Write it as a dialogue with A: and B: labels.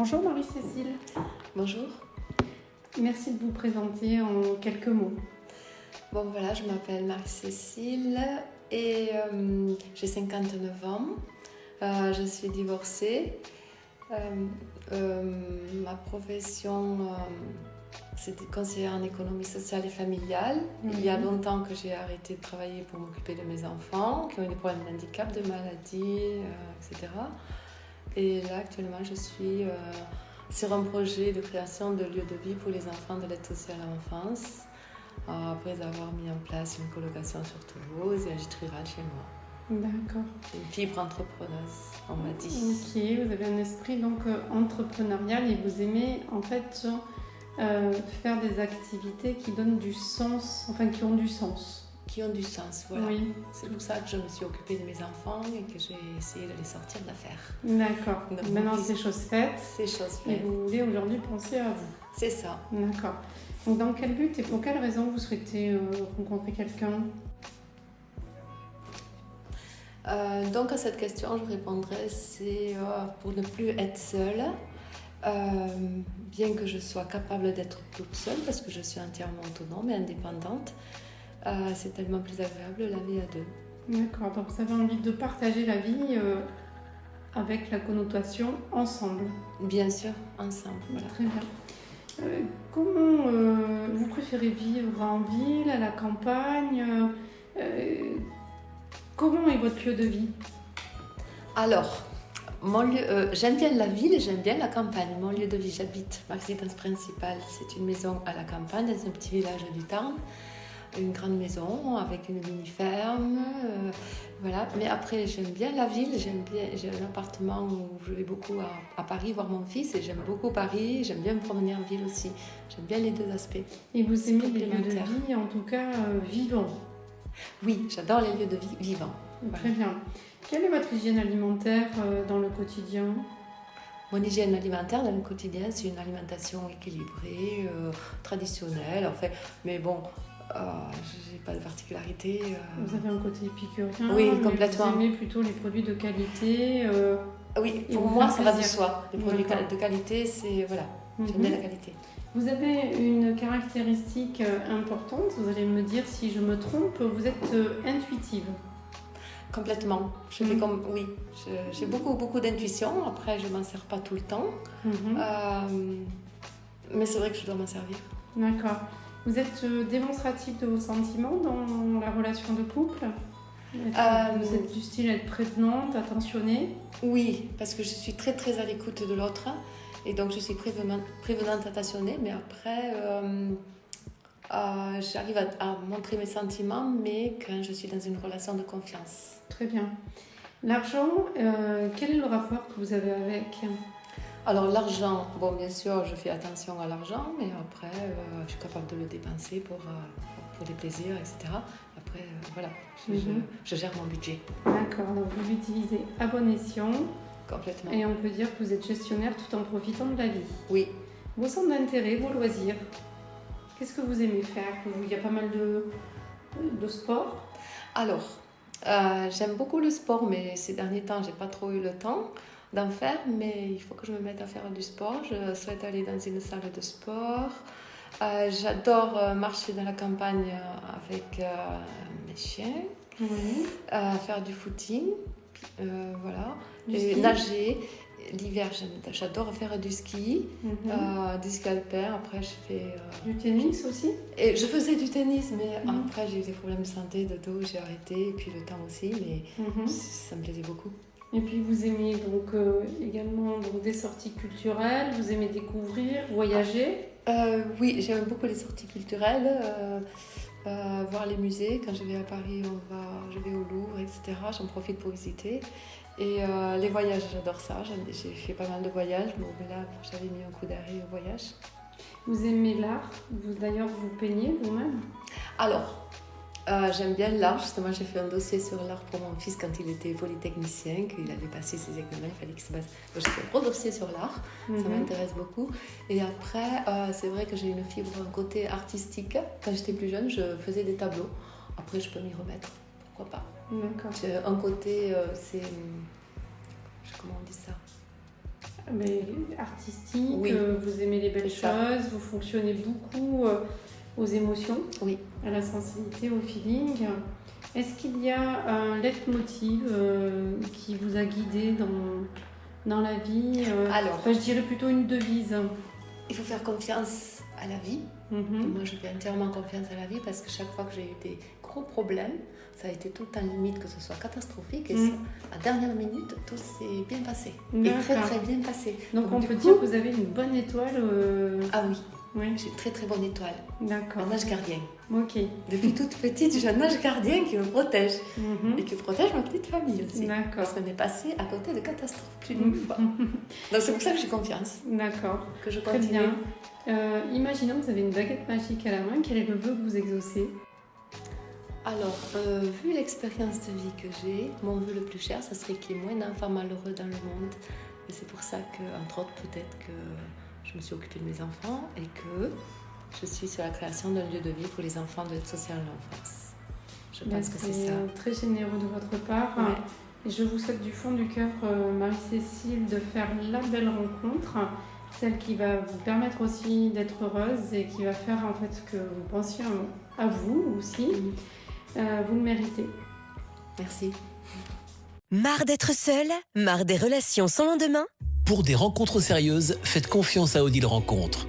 A: Bonjour Marie-Cécile.
B: Bonjour.
A: Merci de vous présenter en quelques mots.
B: Bon voilà, je m'appelle Marie-Cécile et j'ai 59 ans. Je suis divorcée. Ma profession, c'était conseillère en économie sociale et familiale. Il y a longtemps que j'ai arrêté de travailler pour m'occuper de mes enfants qui ont eu des problèmes d'handicap, de maladie, etc. Et là, actuellement, je suis sur un projet de création de lieux de vie pour les enfants de l'aide sociale à l'enfance, après avoir mis en place une colocation sur Toulouse et un gîte rural chez moi.
A: D'accord.
B: Une fibre entrepreneuse, on m'a dit.
A: Ok, vous avez un esprit donc entrepreneurial et vous aimez en fait faire des activités qui donnent du sens, enfin qui ont du sens.
B: Qui ont du sens, voilà.
A: Oui.
B: C'est pour ça que je me suis occupée de mes enfants et que j'ai essayé de les sortir de l'affaire.
A: D'accord.
B: Donc,
A: maintenant c'est chose faite.
B: C'est chose
A: Et
B: faite.
A: vous voulez aujourd'hui penser à vous.
B: C'est ça.
A: D'accord. Donc dans quel but et pour quelle raison vous souhaitez rencontrer quelqu'un ?
B: Donc à cette question, je répondrai, c'est pour ne plus être seule, bien que je sois capable d'être toute seule, parce que je suis entièrement autonome et indépendante, c'est tellement plus agréable la vie à deux.
A: D'accord, donc vous avez envie de partager la vie avec la connotation ensemble.
B: Bien sûr, ensemble. Voilà.
A: Très bien. Comment vous préférez vivre en ville, à la campagne comment est votre lieu de vie ?
B: Alors, j'aime bien la ville et j'aime bien la campagne. Mon lieu de vie, j'habite, ma résidence principale, c'est une maison à la campagne, dans un petit village du Tarn. Une grande maison avec une mini-ferme, voilà. Mais après, j'aime bien la ville, j'ai un appartement où je vais beaucoup à Paris voir mon fils et j'aime beaucoup Paris, j'aime bien me promener en ville aussi. J'aime bien les deux aspects.
A: Et vous aimez les lieux de vie, en tout cas vivants ?
B: Oui, j'adore les lieux de vie vivants.
A: Très bien. Quelle est votre hygiène alimentaire dans le quotidien ?
B: Mon hygiène alimentaire dans le quotidien, c'est une alimentation équilibrée, traditionnelle, en fait. Mais bon, j'ai pas de particularité.
A: Vous avez un côté épicurien,
B: oui,
A: mais
B: complètement.
A: vous aimez plutôt les produits de qualité.
B: Oui, pour moi, ça va de soi. Les produits de qualité, c'est voilà, j'aime bien la qualité.
A: Vous avez une caractéristique importante, vous allez me dire si je me trompe, vous êtes intuitive.
B: Complètement. Je fais comme, oui, j'ai beaucoup d'intuition. Après, je m'en sers pas tout le temps. Mais c'est vrai que je dois m'en servir.
A: D'accord. Vous êtes démonstrative de vos sentiments dans la relation de couple ? Vous êtes du style à être prévenante, attentionnée ?
B: Oui, parce que je suis très très à l'écoute de l'autre. Et donc je suis prévenante, attentionnée. Mais après, j'arrive à montrer mes sentiments, mais quand je suis dans une relation de confiance.
A: Très bien. L'argent, quel est le rapport que vous avez avec ?
B: Alors l'argent, bon bien sûr je fais attention à l'argent, mais après je suis capable de le dépenser pour des plaisirs, etc. Après voilà, je gère mon budget.
A: D'accord, donc vous l'utilisez à bon escient.
B: Complètement.
A: Et on peut dire que vous êtes gestionnaire tout en profitant de la vie.
B: Oui.
A: Vos centres d'intérêt, vos loisirs, qu'est-ce que vous aimez faire ? Il y a pas mal de sport.
B: Alors, j'aime beaucoup le sport, mais ces derniers temps j'ai pas trop eu le temps d'en faire, mais il faut que je me mette à faire du sport. Je souhaite aller dans une salle de sport. J'adore marcher dans la campagne avec mes chiens, faire du footing, voilà, et nager. L'hiver, j'adore faire du ski, du ski alpin. Après, je fais
A: du tennis aussi.
B: Et je faisais du tennis, mais après j'ai eu des problèmes de santé, de dos, j'ai arrêté, et puis le temps aussi, mais ça me plaisait beaucoup.
A: Et puis vous aimez donc également donc, des sorties culturelles, vous aimez découvrir, voyager.
B: Oui, j'aime beaucoup les sorties culturelles, voir les musées. Quand je vais à Paris, je vais au Louvre, etc. J'en profite pour visiter. Et les voyages, j'adore ça. J'ai fait pas mal de voyages, mais là j'avais mis un coup d'arrêt au voyage.
A: Vous aimez l'art ? D'ailleurs, vous peignez vous-même ?
B: Alors, j'aime bien l'art. Justement, j'ai fait un dossier sur l'art pour mon fils quand il était polytechnicien, qu'il allait passer ses examens, il fallait qu'il se passe. Donc, j'ai fait un gros dossier sur l'art, ça m'intéresse beaucoup. Et après, c'est vrai que j'ai une fibre, un côté artistique. Quand j'étais plus jeune, je faisais des tableaux. Après, je peux m'y remettre, pourquoi pas.
A: D'accord.
B: Un côté, c'est... Comment on dit ça ?
A: mais artistique,
B: Oui.
A: Vous aimez les belles
B: C'est ça.
A: choses, vous fonctionnez beaucoup aux émotions,
B: Oui.
A: à la sensibilité, au feeling. Est-ce qu'il y a un leitmotiv qui vous a guidé dans la vie
B: Alors.
A: Enfin, je dirais plutôt une devise.
B: Il faut faire confiance à la vie.
A: Mhm.
B: Et moi, je fais entièrement confiance à la vie parce que chaque fois que j'ai eu des gros problèmes, ça a été tout le temps limite que ce soit catastrophique. Et à dernière minute, tout s'est bien passé. Et très
A: D'accord.
B: très bien passé.
A: Donc on
B: du
A: peut
B: coup-
A: dire que vous avez une bonne étoile.
B: Ah oui,
A: Oui,
B: j'ai une très très bonne étoile.
A: d'accord.
B: Un ange gardien.
A: Ok.
B: Depuis toute petite, j'ai un ange gardien qui me protège.
A: Mhm.
B: Et qui protège ma petite famille aussi.
A: D'accord.
B: Parce qu'on est passé à côté de catastrophes plus d'une fois. Donc c'est pour ça que j'ai confiance,
A: D'accord.
B: que je
A: Très
B: continue.
A: bien. Imaginons que vous avez une baguette magique à la main. Quel est le vœu que vous exaucez?
B: Alors, vu l'expérience de vie que j'ai, mon vœu le plus cher, ça serait qu'il y ait moins d'enfants malheureux dans le monde. Et c'est pour ça que, entre autres, peut-être que je me suis occupée de mes enfants et que je suis sur la création d'un lieu de vie pour les enfants de l'aide sociale à l'enfance. Je pense que c'est ça.
A: Très généreux de votre part.
B: Ouais.
A: Et je vous souhaite du fond du cœur, Marie-Cécile, de faire la belle rencontre, celle qui va vous permettre aussi d'être heureuse et qui va faire en fait que vous pensiez à vous aussi. Vous le méritez.
B: Merci.
C: Marre d'être seule? Marre des relations sans lendemain?
D: Pour des rencontres sérieuses, faites confiance à Odile Rencontre.